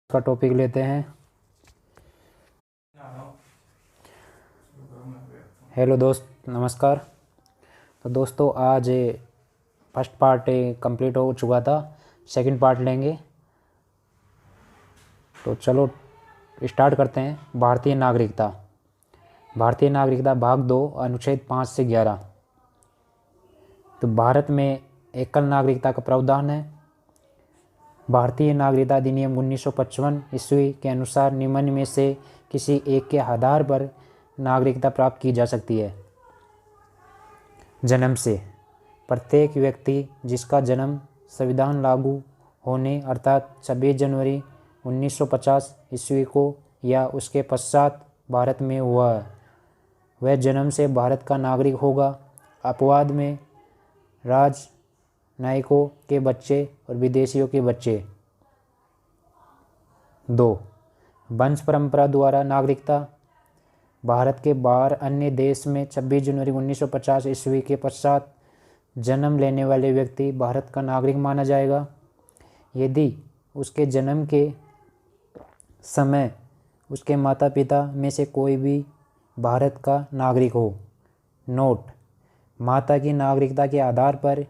का टॉपिक लेते हैं। हेलो दोस्त, नमस्कार। तो दोस्तों, आज फर्स्ट पार्ट कंप्लीट हो चुका था, सेकंड पार्ट लेंगे। तो चलो स्टार्ट करते हैं। भारतीय नागरिकता। भारतीय नागरिकता भाग 2, अनुच्छेद 5 से 11। तो भारत में एकल नागरिकता का प्रावधान है। भारतीय नागरिकता अधिनियम 1955 ईस्वी के अनुसार निम्न में से किसी एक के आधार पर नागरिकता प्राप्त की जा सकती है। जन्म से। प्रत्येक व्यक्ति जिसका जन्म संविधान लागू होने अर्थात 26 जनवरी 1950 ईस्वी को या उसके पश्चात भारत में हुआ है, वह जन्म से भारत का नागरिक होगा। अपवाद में राजनयिकों के बच्चे और विदेशियों के बच्चे। 2. वंश परंपरा द्वारा नागरिकता। भारत के बाहर अन्य देश में 26 जनवरी 1950 ईस्वी के पश्चात जन्म लेने वाले व्यक्ति भारत का नागरिक माना जाएगा यदि उसके जन्म के समय उसके माता पिता में से कोई भी भारत का नागरिक हो। नोट: माता की नागरिकता के आधार पर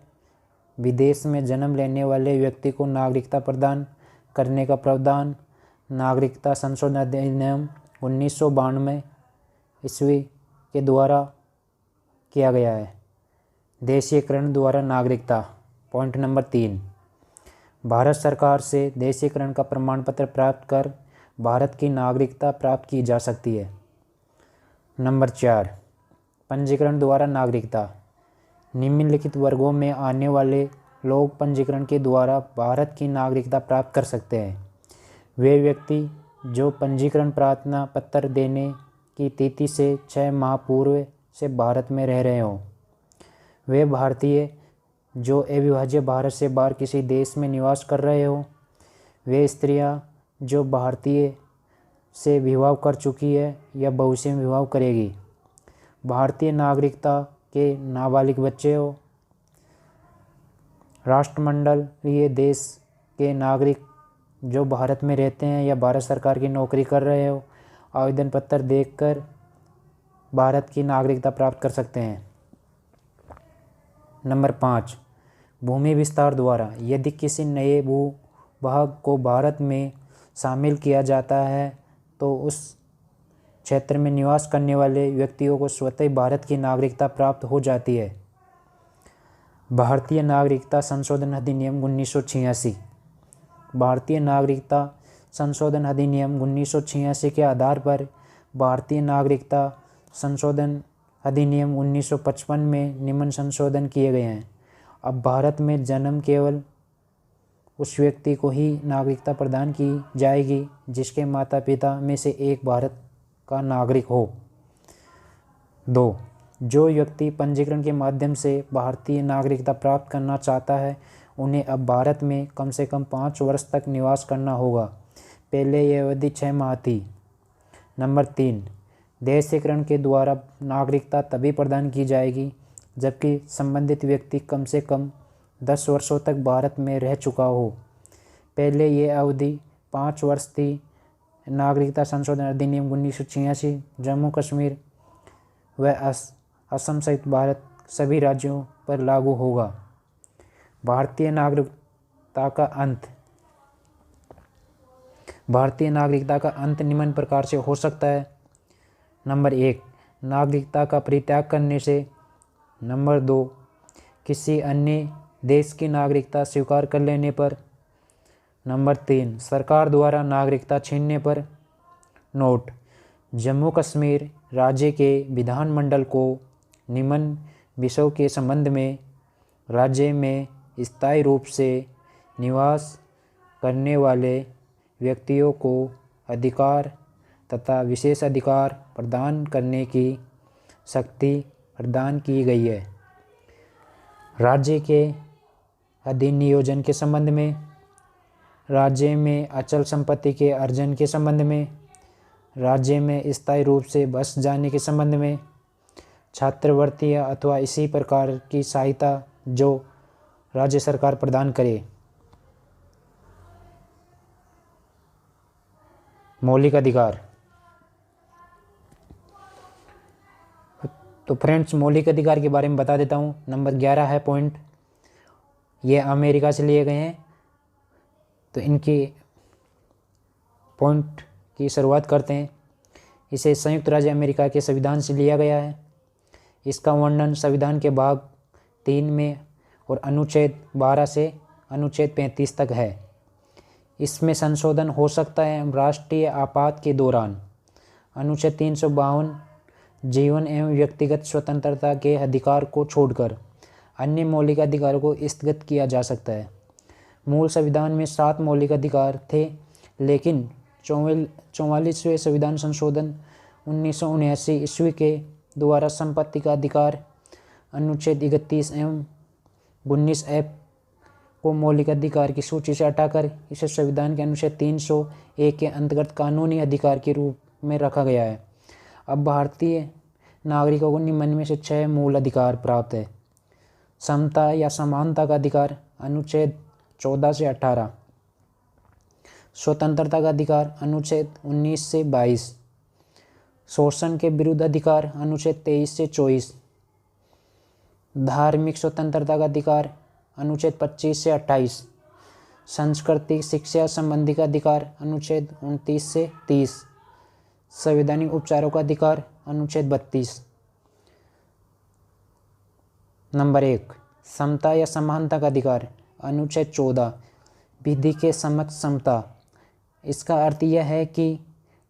विदेश में जन्म लेने वाले व्यक्ति को नागरिकता प्रदान करने का प्रावधान नागरिकता संशोधन अधिनियम 1992 ईस्वी के द्वारा किया गया है। देशीयकरण द्वारा नागरिकता। पॉइंट नंबर 3, भारत सरकार से देशीयकरण का प्रमाण पत्र प्राप्त कर भारत की नागरिकता प्राप्त की जा सकती है। नंबर 4, पंजीकरण द्वारा नागरिकता। निम्नलिखित वर्गों में आने वाले लोग पंजीकरण के द्वारा भारत की नागरिकता प्राप्त कर सकते हैं। वे व्यक्ति जो पंजीकरण प्रार्थना पत्र देने की तिथि से 6 माह पूर्व से भारत में रह रहे हों। वे भारतीय जो अविभाज्य भारत से बाहर किसी देश में निवास कर रहे हों। वे स्त्रियां जो भारतीय से विवाह कर चुकी है या भविष्य में विवाह करेगी। भारतीय नागरिकता के नाबालिग बच्चे हो। राष्ट्रमंडलीय देश के नागरिक जो भारत में रहते हैं या भारत सरकार की नौकरी कर रहे हो, आवेदन पत्र देखकर भारत की नागरिकता प्राप्त कर सकते हैं। नंबर 5, भूमि विस्तार द्वारा। यदि किसी नए भूभाग को भारत में शामिल किया जाता है तो उस क्षेत्र में निवास करने वाले व्यक्तियों को स्वतः भारत की नागरिकता प्राप्त हो जाती है। भारतीय नागरिकता संशोधन अधिनियम 1986। भारतीय नागरिकता संशोधन अधिनियम 1986 के आधार पर भारतीय नागरिकता संशोधन अधिनियम 1955 में निम्न संशोधन किए गए हैं। अब भारत में जन्म केवल उस व्यक्ति को ही नागरिकता प्रदान की जाएगी जिसके माता पिता में से एक भारत का नागरिक हो। 2. जो व्यक्ति पंजीकरण के माध्यम से भारतीय नागरिकता प्राप्त करना चाहता है उन्हें अब भारत में कम से कम 5 वर्ष तक निवास करना होगा। पहले यह अवधि 6 माह थी। नंबर 3, देशीयकरण के द्वारा नागरिकता तभी प्रदान की जाएगी जबकि संबंधित व्यक्ति कम से कम 10 वर्षों तक भारत में रह चुका हो। पहले यह अवधि 5 वर्ष थी। नागरिकता संशोधन अधिनियम 1986 जम्मू कश्मीर व असम सहित भारत सभी राज्यों पर लागू होगा। भारतीय नागरिकता का अंत। भारतीय नागरिकता का अंत निम्न प्रकार से हो सकता है। नंबर 1, नागरिकता का परित्याग करने से। नंबर 2, किसी अन्य देश की नागरिकता स्वीकार कर लेने पर। नंबर 3, सरकार द्वारा नागरिकता छीनने पर। नोट: जम्मू कश्मीर राज्य के विधानमंडल को निम्न विषयों के संबंध में राज्य में स्थायी रूप से निवास करने वाले व्यक्तियों को अधिकार तथा विशेष अधिकार प्रदान करने की शक्ति प्रदान की गई है। राज्य के अधिनियोजन के संबंध में, राज्य में अचल संपत्ति के अर्जन के संबंध में, राज्य में स्थायी रूप से बस जाने के संबंध में, छात्रवृत्ति अथवा इसी प्रकार की सहायता जो राज्य सरकार प्रदान करे। मौलिक अधिकार। तो फ्रेंड्स, मौलिक अधिकार के बारे में बता देता हूँ। नंबर 11 है पॉइंट, ये अमेरिका से लिए गए हैं। तो इनकी पॉइंट की शुरुआत करते हैं। इसे संयुक्त राज्य अमेरिका के संविधान से लिया गया है। इसका वर्णन संविधान के भाग 3 में और अनुच्छेद 12 से अनुच्छेद 35 तक है। इसमें संशोधन हो सकता है राष्ट्रीय आपात के दौरान। अनुच्छेद 352 जीवन एवं व्यक्तिगत स्वतंत्रता के अधिकार को छोड़कर अन्य मौलिक अधिकारों को स्थगित किया जा सकता है। मूल संविधान में 7 मौलिक अधिकार थे, लेकिन 44वें संविधान संशोधन 1979 ईस्वी के द्वारा संपत्ति का अधिकार अनुच्छेद 31 एवं 19F को मौलिक अधिकार की सूची से हटाकर इसे संविधान के अनुच्छेद 301 के अंतर्गत कानूनी अधिकार के रूप में रखा गया है। अब भारतीय नागरिकों को निम्न में से 6 मूल अधिकार प्राप्त है। समता या समानता का अधिकार अनुच्छेद 14 से 18, स्वतंत्रता का अधिकार अनुच्छेद 19 से 22, शोषण के विरुद्ध अधिकार अनुच्छेद 23 से 24, धार्मिक स्वतंत्रता का अधिकार अनुच्छेद 25 से 28, सांस्कृतिक शिक्षा संबंधी का अधिकार अनुच्छेद 29 से 30, संवैधानिक उपचारों का अधिकार अनुच्छेद 32। नंबर 1, समता या समानता का अधिकार अनुच्छेद 14, विधि के समक्ष समता। इसका अर्थ यह है कि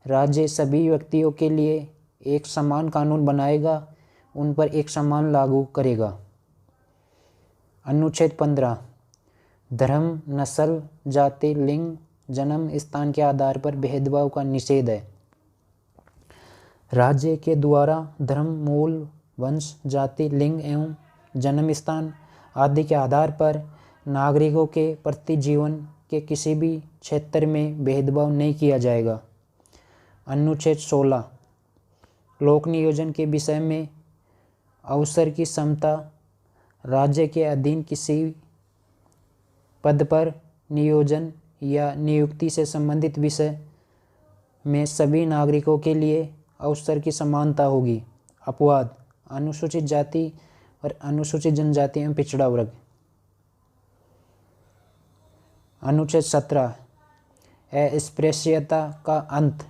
राज्य सभी व्यक्तियों के लिए एक समान कानून बनाएगा, उन पर एक समान लागू करेगा। अनुच्छेद 15, धर्म, नस्ल, जाति, लिंग, जन्म स्थान के आधार पर भेदभाव का निषेध है। राज्य के द्वारा धर्म, मूल, वंश, जाति, लिंग एवं जन्म स्थान आदि के आधार पर नागरिकों के प्रति जीवन के किसी भी क्षेत्र में भेदभाव नहीं किया जाएगा। अनुच्छेद 16, लोक नियोजन के विषय में अवसर की समता। राज्य के अधीन किसी पद पर नियोजन या नियुक्ति से संबंधित विषय में सभी नागरिकों के लिए अवसर की समानता होगी। अपवाद, अनुसूचित जाति और अनुसूचित जनजाति एवं पिछड़ा वर्ग। अनुच्छेद 17, अस्पृश्यता का अंत।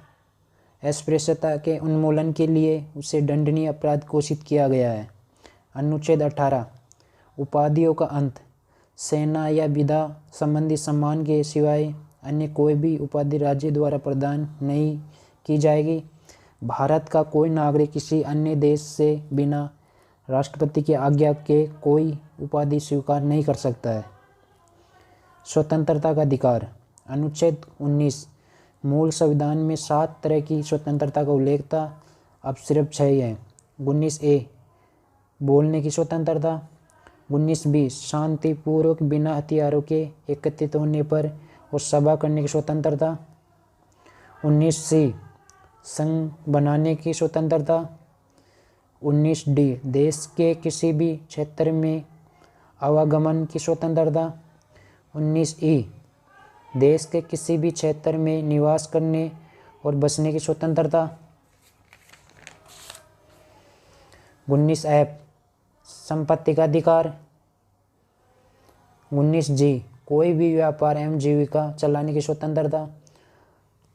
अस्पृश्यता के उन्मूलन के लिए उसे दंडनीय अपराध घोषित किया गया है। अनुच्छेद 18, उपाधियों का अंत। सेना या विधा संबंधी सम्मान के सिवाय अन्य कोई भी उपाधि राज्य द्वारा प्रदान नहीं की जाएगी। भारत का कोई नागरिक किसी अन्य देश से बिना राष्ट्रपति की आज्ञा के कोई उपाधि स्वीकार नहीं कर सकता है। स्वतंत्रता का अधिकार। अनुच्छेद 19, मूल संविधान में 7 तरह की स्वतंत्रता का उल्लेख था, अब सिर्फ 6 है। 19A, बोलने की स्वतंत्रता। 19B, शांतिपूर्वक बिना हथियारों के एकत्रित होने पर और सभा करने की स्वतंत्रता। 19C, संघ बनाने की स्वतंत्रता। 19D, देश के किसी भी क्षेत्र में आवागमन की स्वतंत्रता। 19E, देश के किसी भी क्षेत्र में निवास करने और बसने की स्वतंत्रता। 19F, संपत्ति का अधिकार। 19G, कोई भी व्यापार एवं जीविका चलाने की स्वतंत्रता।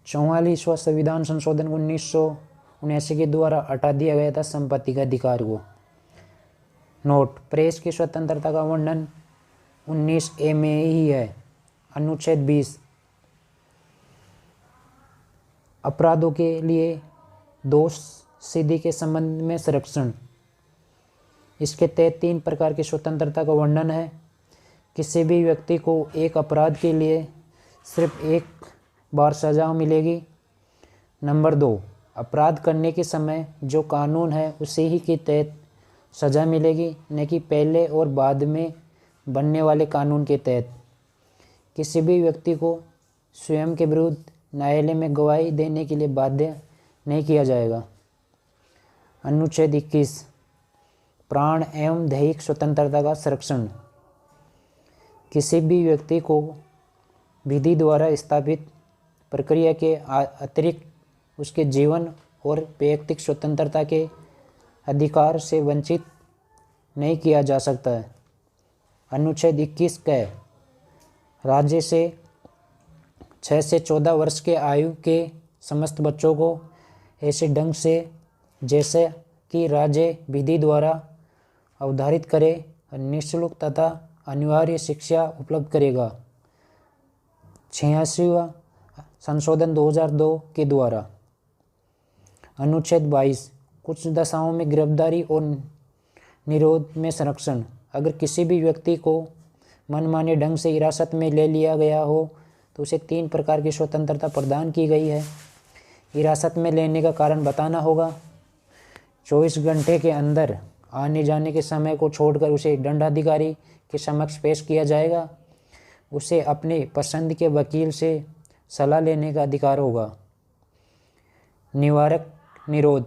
44वां संविधान संशोधन 1979 के द्वारा हटा दिया गया था संपत्ति का अधिकार को। नोट, प्रेस की स्वतंत्रता का वर्णन 19A में ही है। अनुच्छेद 20, अपराधों के लिए दोष सिद्धि के संबंध में संरक्षण। इसके तहत 3 प्रकार की स्वतंत्रता का वर्णन है। किसी भी व्यक्ति को एक अपराध के लिए सिर्फ एक बार सजा मिलेगी। नंबर 2, अपराध करने के समय जो कानून है उसी ही के तहत सजा मिलेगी, न कि पहले और बाद में बनने वाले कानून के तहत। किसी भी व्यक्ति को स्वयं के विरुद्ध न्यायालय में गवाही देने के लिए बाध्य नहीं किया जाएगा। अनुच्छेद 21, प्राण एवं दैहिक स्वतंत्रता का संरक्षण। किसी भी व्यक्ति को विधि द्वारा स्थापित प्रक्रिया के अतिरिक्त उसके जीवन और वैयक्तिक स्वतंत्रता के अधिकार से वंचित नहीं किया जा सकता है। अनुच्छेद 21 क राज्य से 6 से 14 वर्ष के आयु के समस्त बच्चों को ऐसे ढंग से जैसे कि राज्य विधि द्वारा अवधारित करे निःशुल्क तथा अनिवार्य शिक्षा उपलब्ध करेगा। 86वां संशोधन 2002 के द्वारा। अनुच्छेद 22 कुछ दशाओं में गिरफ्तारी और निरोध में संरक्षण। अगर किसी भी व्यक्ति को मनमाने ढंग से हिरासत में ले लिया गया हो तो उसे 3 प्रकार की स्वतंत्रता प्रदान की गई है। हिरासत में लेने का कारण बताना होगा। 24 घंटे के अंदर आने जाने के समय को छोड़कर उसे दंडाधिकारी के समक्ष पेश किया जाएगा। उसे अपने पसंद के वकील से सलाह लेने का अधिकार होगा। निवारक निरोध।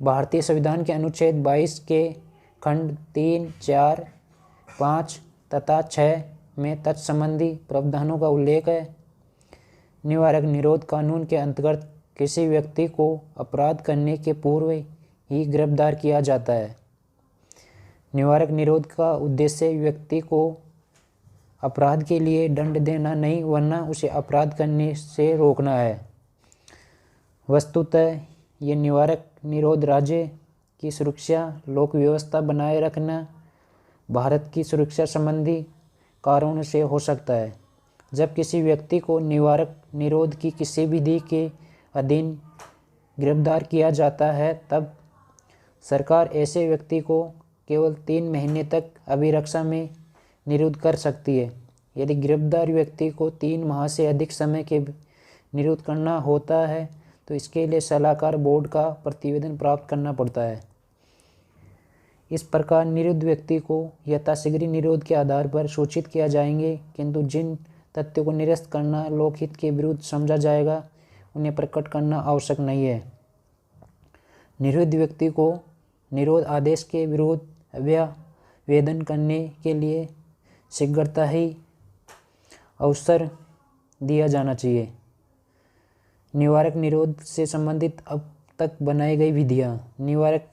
भारतीय संविधान के अनुच्छेद 22 के खंड 3, 4, 5 तथा 6 में तत्संबंधी प्रावधानों का उल्लेख है। निवारक निरोध कानून के अंतर्गत किसी व्यक्ति को अपराध करने के पूर्व ही गिरफ्तार किया जाता है। निवारक निरोध का उद्देश्य व्यक्ति को अपराध के लिए दंड देना नहीं वरना उसे अपराध करने से रोकना है। वस्तुतः ये निवारक निरोध राज्य की सुरक्षा, लोक व्यवस्था बनाए रखना, भारत की सुरक्षा संबंधी कारणों से हो सकता है। जब किसी व्यक्ति को निवारक निरोध की किसी विधि के अधीन गिरफ्तार किया जाता है तब सरकार ऐसे व्यक्ति को केवल 3 महीने तक अभिरक्षा में निरुद्ध कर सकती है। यदि गिरफ्तार व्यक्ति को 3 माह से अधिक समय के निरुद्ध करना होता है तो इसके लिए सलाहकार बोर्ड का प्रतिवेदन प्राप्त करना पड़ता है। इस प्रकार निरुद्ध व्यक्ति को यथाशीघ्र निरोध के आधार पर सूचित किया जाएंगे, किंतु जिन तथ्यों को निरस्त करना लोकहित के विरुद्ध समझा जाएगा उन्हें प्रकट करना आवश्यक नहीं है। निरुद्ध व्यक्ति को निरोध आदेश के विरुद्ध अभ्यावेदन करने के लिए शीघ्रता ही अवसर दिया जाना चाहिए। निवारक निरोध से संबंधित अब तक बनाई गई विधियाँ। निवारक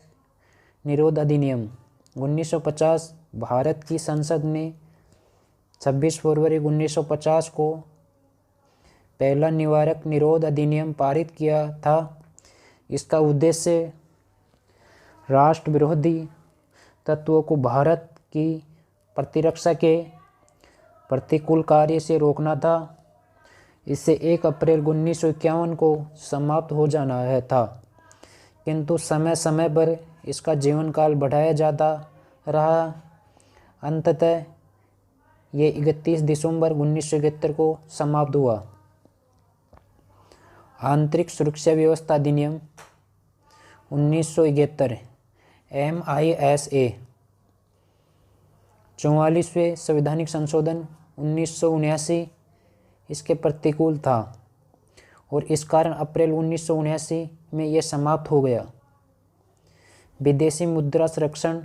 निरोध अधिनियम 1950। भारत की संसद ने 26 फरवरी 1950 को पहला निवारक निरोध अधिनियम पारित किया था। इसका उद्देश्य राष्ट्र विरोधी तत्वों को भारत की प्रतिरक्षा के प्रतिकूल कार्य से रोकना था। इससे 1 अप्रैल 1951 को समाप्त हो जाना है था, किंतु समय समय पर इसका जीवन काल बढ़ाया जाता रहा। अंततः ये 31 दिसंबर 1971 को समाप्त हुआ। आंतरिक सुरक्षा व्यवस्था अधिनियम 1971 MISA। 44वें संवैधानिक संशोधन 1979 इसके प्रतिकूल था और इस कारण अप्रैल 1979 में यह समाप्त हो गया। विदेशी मुद्रा संरक्षण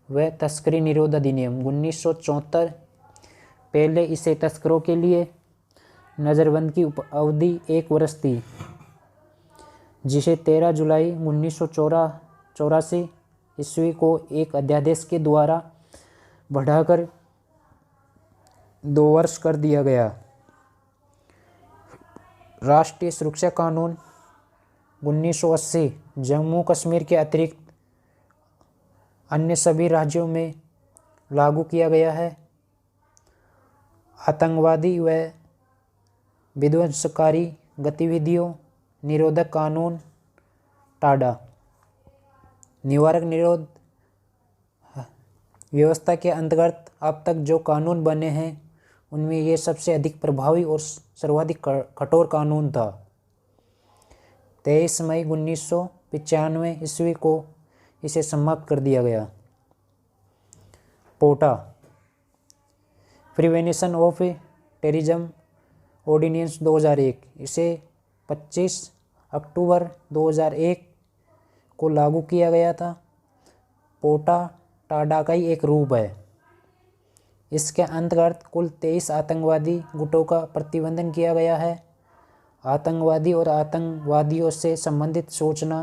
व तस्करी निरोध अधिनियम 1974। पहले इसे तस्करों के लिए नज़रबंद की अवधि 1 वर्ष थी, जिसे 13 जुलाई 1984 ईस्वी को एक अध्यादेश के द्वारा बढ़ाकर 2 वर्ष कर दिया गया। राष्ट्रीय सुरक्षा कानून 1980 जम्मू कश्मीर के अतिरिक्त अन्य सभी राज्यों में लागू किया गया है। आतंकवादी व विध्वंसकारी गतिविधियों निरोधक कानून टाडा। निवारक निरोध व्यवस्था के अंतर्गत अब तक जो कानून बने हैं उनमें ये सबसे अधिक प्रभावी और सर्वाधिक कठोर कानून था। 23 मई 1995 ईस्वी को इसे समाप्त कर दिया गया। पोटा प्रिवेंशन ऑफ टेररिज्म ऑर्डिनेंस 2001। इसे 25 अक्टूबर 2001 को लागू किया गया था। पोटा टाडा का ही एक रूप है। इसके अंतर्गत कुल 23 आतंकवादी गुटों का प्रतिबंधन किया गया है। आतंकवादी और आतंकवादियों से संबंधित सूचना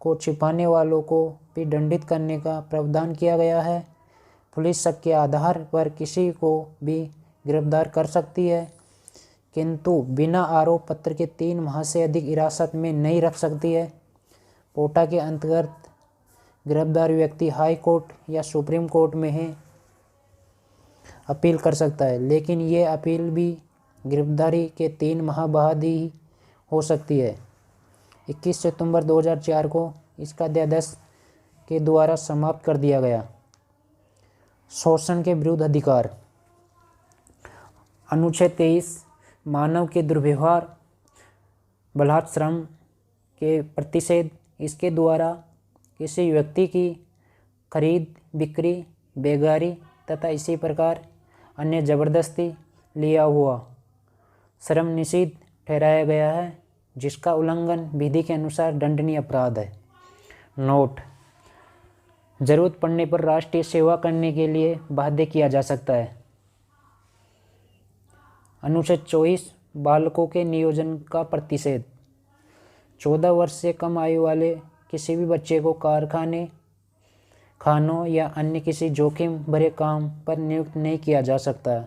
को छिपाने वालों को भी दंडित करने का प्रावधान किया गया है। पुलिस शक के आधार पर किसी को भी गिरफ्तार कर सकती है, किंतु बिना आरोप पत्र के 3 माह से अधिक हिरासत में नहीं रख सकती है। पोटा के अंतर्गत गिरफ्तार व्यक्ति हाई कोर्ट या सुप्रीम कोर्ट में है अपील कर सकता है, लेकिन ये अपील भी गिरफ्तारी के 3 माह बाद ही हो सकती है। 21 सितंबर 2004 को इसका अध्यादेश के द्वारा समाप्त कर दिया गया। शोषण के विरुद्ध अधिकार। अनुच्छेद 23 मानव के दुर्व्यवहार, बलात्कार, श्रम के प्रतिषेध। इसके द्वारा किसी व्यक्ति की खरीद, बिक्री, बेगारी तथा इसी प्रकार अन्य जबरदस्ती लिया हुआ श्रम निषिद्ध ठहराया गया है, जिसका उल्लंघन विधि के अनुसार दंडनीय अपराध है। नोट: जरूरत पड़ने पर राष्ट्रीय सेवा करने के लिए बाध्य किया जा सकता है। अनुच्छेद 24 बालकों के नियोजन का प्रतिषेध। 14 वर्ष से कम आयु वाले किसी भी बच्चे को कारखाने, खानों या अन्य किसी जोखिम भरे काम पर नियुक्त नहीं किया जा सकता।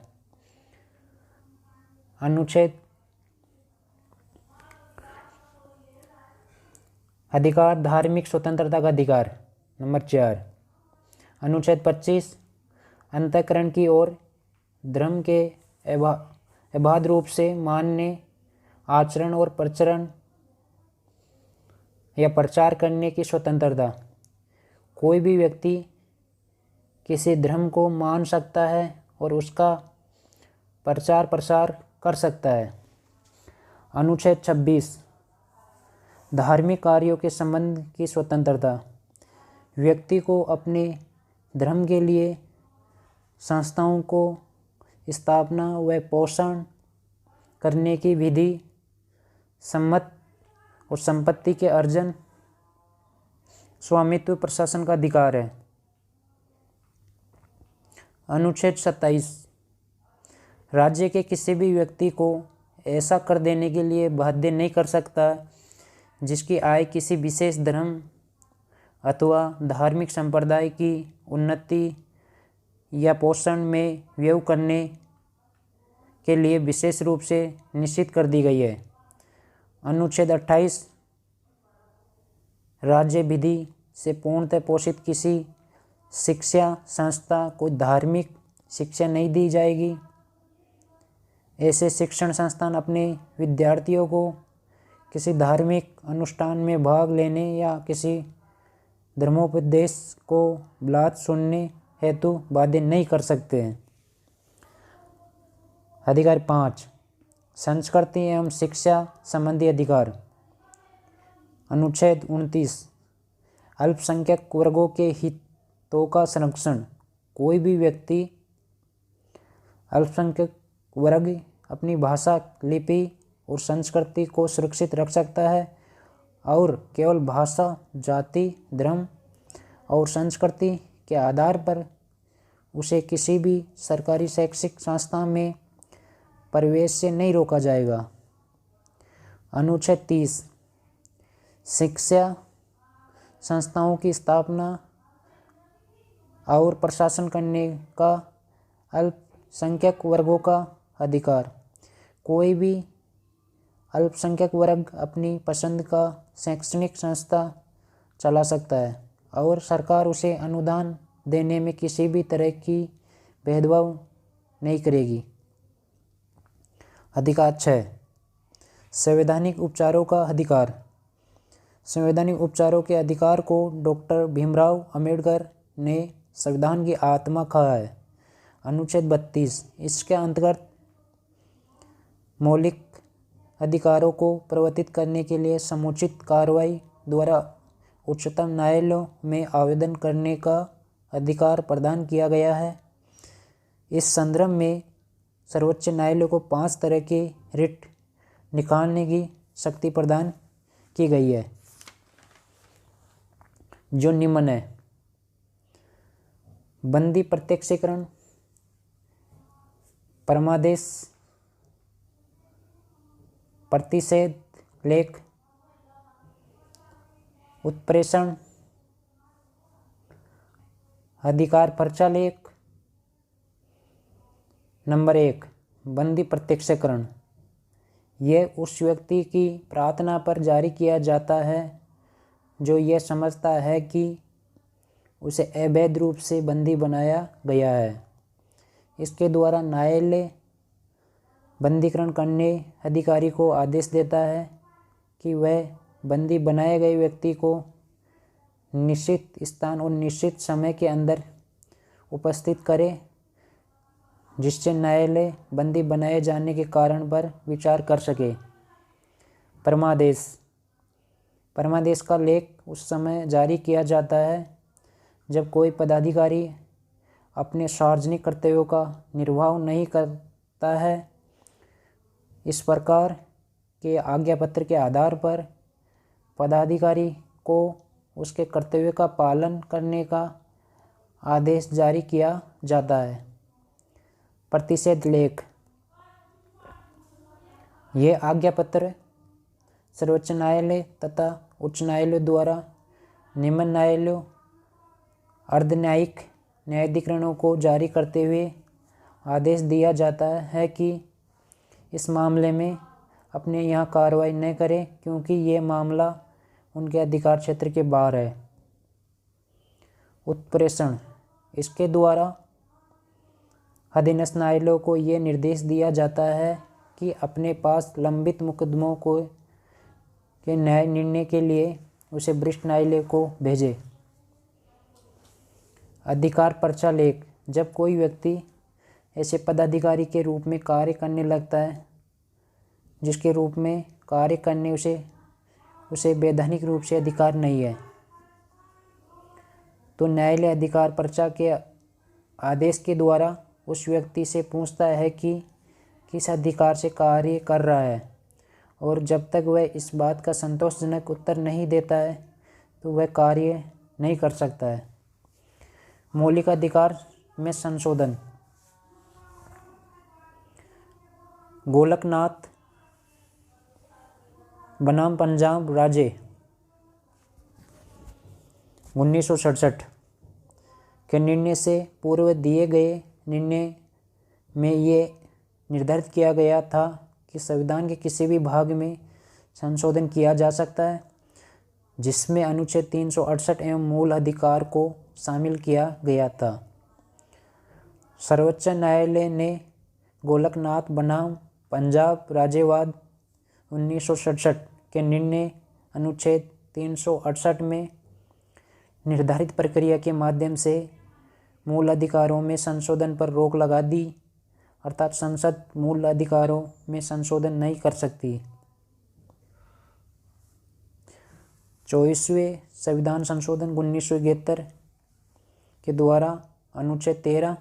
अनुच्छेद अधिकार धार्मिक स्वतंत्रता का अधिकार नंबर 4। अनुच्छेद 25 अंतःकरण की ओर धर्म के अबाध रूप से मानने, आचरण और प्रचरण या प्रचार करने की स्वतंत्रता। कोई भी व्यक्ति किसी धर्म को मान सकता है और उसका प्रचार प्रसार कर सकता है। अनुच्छेद 26 धार्मिक कार्यों के संबंध की स्वतंत्रता। व्यक्ति को अपने धर्म के लिए संस्थाओं को स्थापना व पोषण करने की विधि, सम्मत और संपत्ति के अर्जन, स्वामित्व, प्रशासन का अधिकार है। अनुच्छेद 27 राज्य के किसी भी व्यक्ति को ऐसा कर देने के लिए बाध्य नहीं कर सकता जिसकी आय किसी विशेष धर्म अथवा धार्मिक संप्रदाय की उन्नति या पोषण में व्यय करने के लिए विशेष रूप से निश्चित कर दी गई है। अनुच्छेद 28 राज्य विधि से पूर्णतः पोषित किसी शिक्षा संस्था को धार्मिक शिक्षा नहीं दी जाएगी। ऐसे शिक्षण संस्थान अपने विद्यार्थियों को किसी धार्मिक अनुष्ठान में भाग लेने या किसी धर्मोपदेश को बलात् सुनने हेतु बाध्य नहीं कर सकते हैं। अधिकार 5 संस्कृति एवं शिक्षा संबंधी अधिकार। अनुच्छेद 29 अल्पसंख्यक वर्गों के हितों का संरक्षण। कोई भी व्यक्ति अल्पसंख्यक वर्ग अपनी भाषा, लिपि और संस्कृति को सुरक्षित रख सकता है और केवल भाषा, जाति, धर्म और संस्कृति के आधार पर उसे किसी भी सरकारी शैक्षिक संस्था में प्रवेश से नहीं रोका जाएगा। अनुच्छेद 30 शिक्षा संस्थाओं की स्थापना और प्रशासन करने का अल्पसंख्यक वर्गों का अधिकार। कोई भी अल्पसंख्यक वर्ग अपनी पसंद का शैक्षणिक संस्था चला सकता है और सरकार उसे अनुदान देने में किसी भी तरह की भेदभाव नहीं करेगी। अधिकार 6 संवैधानिक उपचारों का अधिकार। संवैधानिक उपचारों के अधिकार को डॉक्टर भीमराव अंबेडकर ने संविधान की आत्मा कहा है। अनुच्छेद 32 इसके अंतर्गत मौलिक अधिकारों को प्रवर्तित करने के लिए समुचित कार्रवाई द्वारा उच्चतम न्यायालयों में आवेदन करने का अधिकार प्रदान किया गया है। इस संदर्भ में सर्वोच्च न्यायालय को 5 तरह के रिट निकालने की शक्ति प्रदान की गई है, जो निम्न है: बंदी प्रत्यक्षीकरण, परमादेश, प्रतिषेध लेख, उत्प्रेषण, अधिकार पर्चा लेख। नंबर 1, बंदी प्रत्यक्षकरण। यह उस व्यक्ति की प्रार्थना पर जारी किया जाता है जो यह समझता है कि उसे अवैध रूप से बंदी बनाया गया है। इसके द्वारा न्यायालय बंदीकरण करने अधिकारी को आदेश देता है कि वह बंदी बनाए गए व्यक्ति को निश्चित स्थान और निश्चित समय के अंदर उपस्थित करे, जिससे न्यायालय बंदी बनाए जाने के कारण पर विचार कर सके। परमादेश। परमादेश का लेख उस समय जारी किया जाता है जब कोई पदाधिकारी अपने सार्वजनिक कर्तव्यों का निर्वाह नहीं करता है। इस प्रकार के आज्ञापत्र के आधार पर पदाधिकारी को उसके कर्तव्य का पालन करने का आदेश जारी किया जाता है। प्रतिषेध लेख। ये आज्ञापत्र सर्वोच्च न्यायालय तथा उच्च न्यायालय द्वारा निम्न न्यायालयों, अर्धन्यायिक न्यायाधिकरणों को जारी करते हुए आदेश दिया जाता है कि इस मामले में अपने यहाँ कार्रवाई न करें, क्योंकि ये मामला उनके अधिकार क्षेत्र के बाहर है। उत्प्रेषण। इसके द्वारा अधीनस्थ न्यायालयों को ये निर्देश दिया जाता है कि अपने पास लंबित मुकदमों को के न्याय निर्णय के लिए उसे वरिष्ठ न्यायालय को भेजे। अधिकार पर्चा लेख। जब कोई व्यक्ति ऐसे पदाधिकारी के रूप में कार्य करने लगता है जिसके रूप में कार्य करने उसे वैधानिक रूप से अधिकार नहीं है, तो न्यायालय अधिकार पर्चा के आदेश के द्वारा उस व्यक्ति से पूछता है कि किस अधिकार से कार्य कर रहा है, और जब तक वह इस बात का संतोषजनक उत्तर नहीं देता है तो वह कार्य नहीं कर सकता है। मौलिक अधिकार में संशोधन। गोलकनाथ बनाम पंजाब राज्य 1967 के निर्णय से पूर्व दिए गए निर्णय में ये निर्धारित किया गया था कि संविधान के किसी भी भाग में संशोधन किया जा सकता है जिसमें अनुच्छेद 368 एवं मूल अधिकार को शामिल किया गया था। सर्वोच्च न्यायालय ने गोलकनाथ बनाम पंजाब राज्यवाद 1967 के निर्णय अनुच्छेद 368 में निर्धारित प्रक्रिया के माध्यम से मूल अधिकारों में संशोधन पर रोक लगा दी, अर्थात संसद मूल अधिकारों में संशोधन नहीं कर सकती। 24वें संविधान संशोधन 1971 के द्वारा अनुच्छेद 13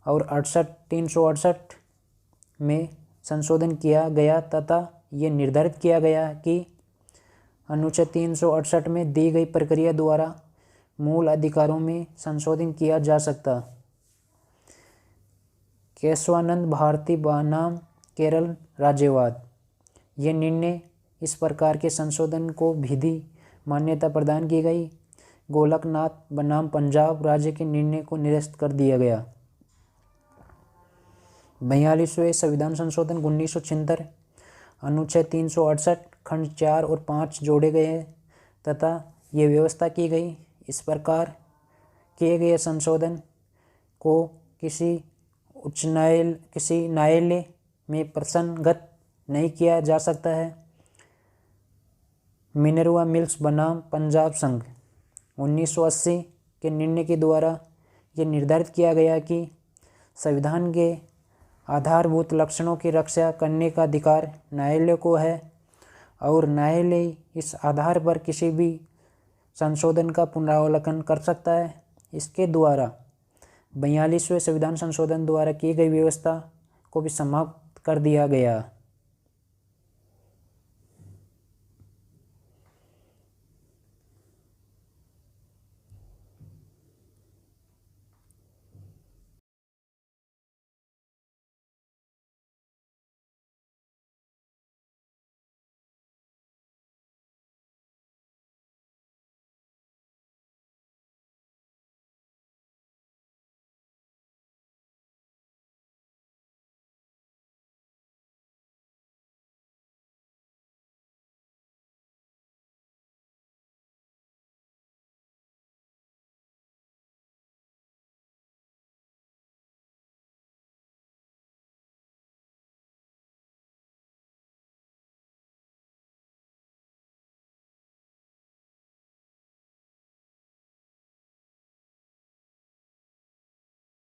और 368 में संशोधन किया गया तथा ये निर्धारित किया गया कि अनुच्छेद 368 में दी गई प्रक्रिया द्वारा मूल अधिकारों में संशोधन किया जा सकता। केशवानंद भारती बनाम केरल राज्यवाद। ये निर्णय इस प्रकार के संशोधन को विधि मान्यता प्रदान की गई। गोलकनाथ बनाम पंजाब राज्य के निर्णय को निरस्त कर दिया गया। 42वें संविधान संशोधन 1976 अनुच्छेद 368 खंड 4 और 5 जोड़े गए तथा ये व्यवस्था की गई। इस प्रकार किए गए संशोधन को किसी न्यायालय में प्रसंगत नहीं किया जा सकता है। मिनर्वा मिल्स बनाम पंजाब संघ 1980 के निर्णय के द्वारा ये निर्धारित किया गया कि संविधान के आधारभूत लक्षणों की रक्षा करने का अधिकार न्यायालय को है और न्यायालय इस आधार पर किसी भी संशोधन का पुनरावलोकन कर सकता है। इसके द्वारा 42वें संविधान संशोधन द्वारा की गई व्यवस्था को भी समाप्त कर दिया गया।